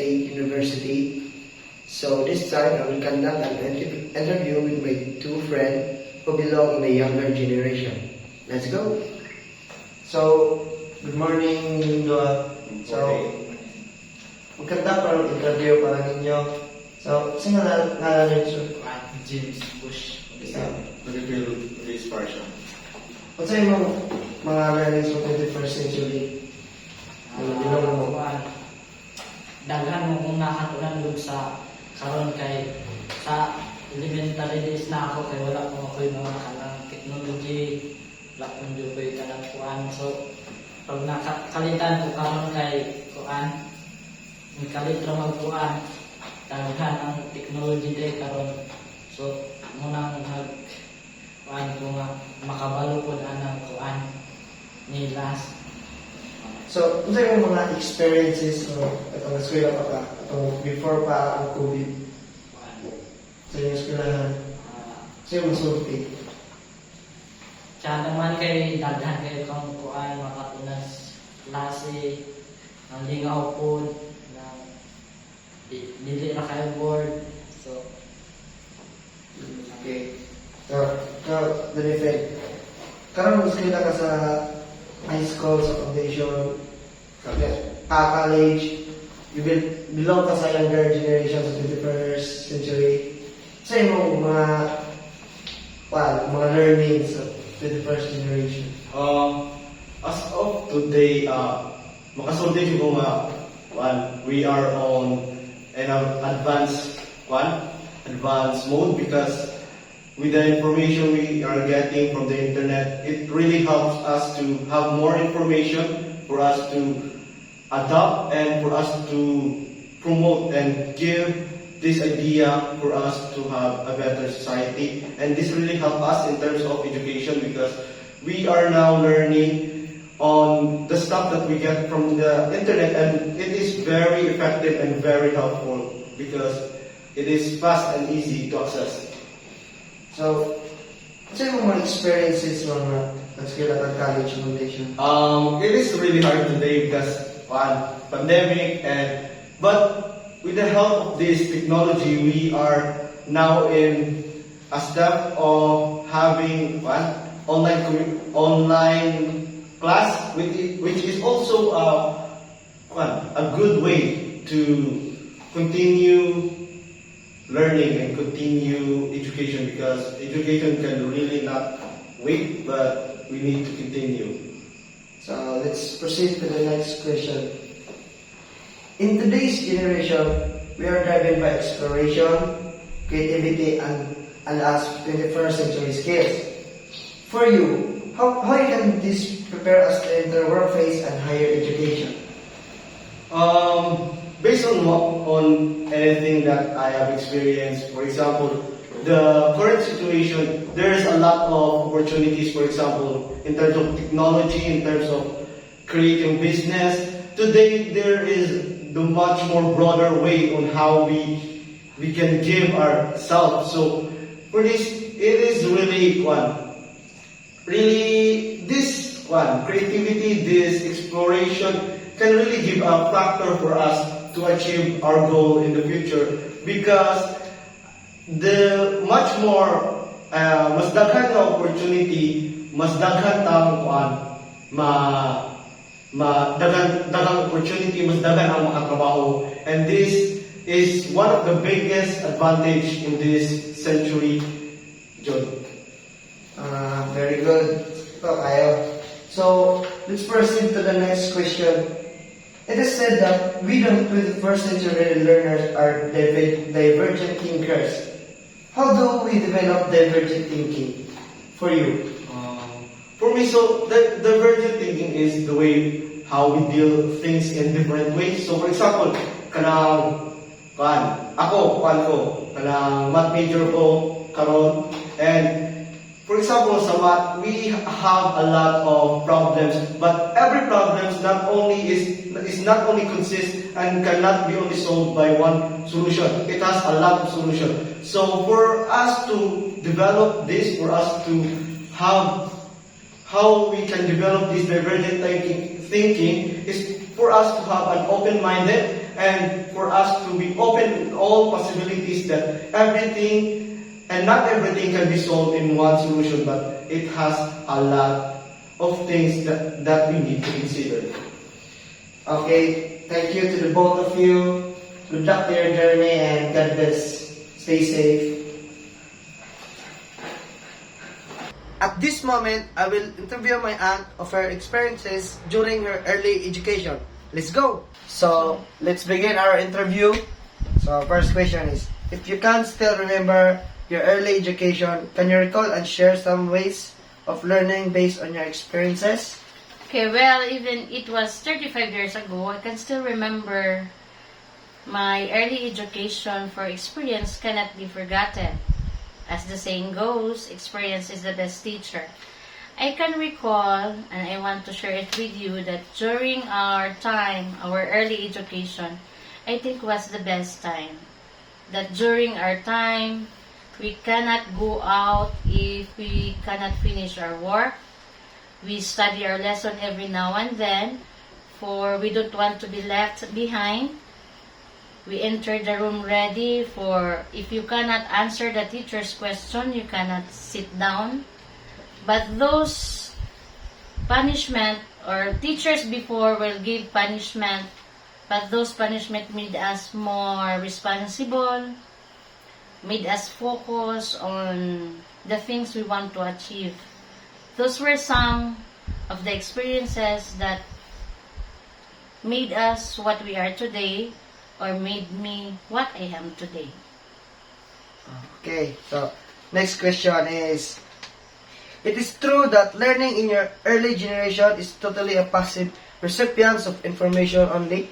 State University. So this time I will conduct an interview with my two friends who belong in the younger generation. Let's go! So, good morning, Dua. So, magkanta pa ng interview para ninyo. So, sino nga rin James Bush. Nag-feel this version. Kung sa imong mga learnings of 21st century, bilong mo. Daghan mo kung nakatunan doon sa karon kay sa elementary days na ako kay wala ko ako'y mga kanang technology, wala kong dukoy kanang kuan. So, pag nakalitan ko karon kay kuan, kalit ra magkuan, daghan ang technology day karon. So, munang kuan ko nga makabalo ko na ng kuan ni last. So, kung sa imong mga experiences o itong eskwela pa ka, itong before pa ang COVID, sa inyong eskwelahan, sa imong sulti. Siya naman kay daghan kay kang kuan makatunas klase ng lingaw po ng dili ra kayo board. So, Okay. So, Denifred, karon mo eskwela ka sa high school, sa foundation, college, you belong ka sa younger generation sa 21st century. Sa imong mga learnings sa 21st generation. As of today, makasulti ko nga, we are on an advanced mode because with the information we are getting from the internet, it really helps us to have more information for us to adopt and for us to promote and give this idea for us to have a better society. And this really helps us in terms of education because we are now learning on the stuff that we get from the internet, and it is very effective and very helpful because it is fast and easy to access. So, sa imong mga experiences mga eskwela ka college foundation? It is really hard today because pandemic, but with the help of this technology, we are now in a step of having online class, which is also a good way to continue learning and continue education because education can really not wait, but we need to continue. So, let's proceed to the next question. In today's generation, we are driven by exploration, creativity, and as 21st century skills. For you, how can this prepare us to enter workplace and higher education? Based on anything that I have experienced, for example, the current situation, there is a lot of opportunities, for example, in terms of technology, in terms of creating business. Today, there is the much more broader way on how we can give ourselves. So, for this, it is really this creativity, this exploration can really give a factor for us to achieve our goal in the future because the much more mas daghan na opportunity, mas daghan tang daghang opportunity, mas daghan ang makatrabaho, and this is one of the biggest advantage in this century, John. Very good. So, let's proceed to the next question. It is said that we, the 21st century learners, are divergent thinkers. How do we develop divergent thinking for you? For me, so divergent thinking is the way how we deal things in different ways. So, for example, kanang math major ko karon, and for example, sa math, we have a lot of problems, but every problem is not only consist and cannot be only solved by one solution. It has a lot of solutions. So for us to develop this, for us to have how we can develop this divergent thinking is for us to have an open-minded and for us to be open in all possibilities that everything and not everything can be solved in one solution, but it has a lot of things that we need to consider. Okay, thank you to the both of you. Good luck to your journey and God bless. Stay safe. At this moment, I will interview my aunt of her experiences during her early education. Let's go! So, let's begin our interview. So, first question is, if you can still remember your early education, can you recall and share some ways of learning based on your experiences? Okay, well, even it was 35 years ago, I can still remember my early education, for experience cannot be forgotten. As the saying goes, experience is the best teacher. I can recall, and I want to share it with you, that during our time, our early education, I think was the best time. That during our time, we cannot go out if we cannot finish our work. We study our lesson every now and then, for we don't want to be left behind. We enter the room ready for, if you cannot answer the teacher's question, you cannot sit down. But those punishment, or teachers before will give punishment, but those punishment made us more responsible, made us focus on the things we want to achieve. Those were some of the experiences that made us what we are today, or made me what I am today. Okay, so next question is, it is true that learning in your early generation is totally a passive recipients of information only?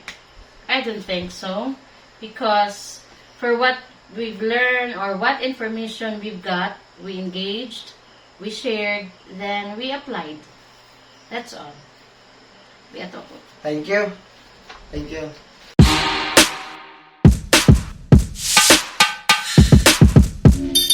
I don't think so, because for what we've learned or what information we've got, we engaged, we shared, then we applied. That's all. Thank you. Thank you.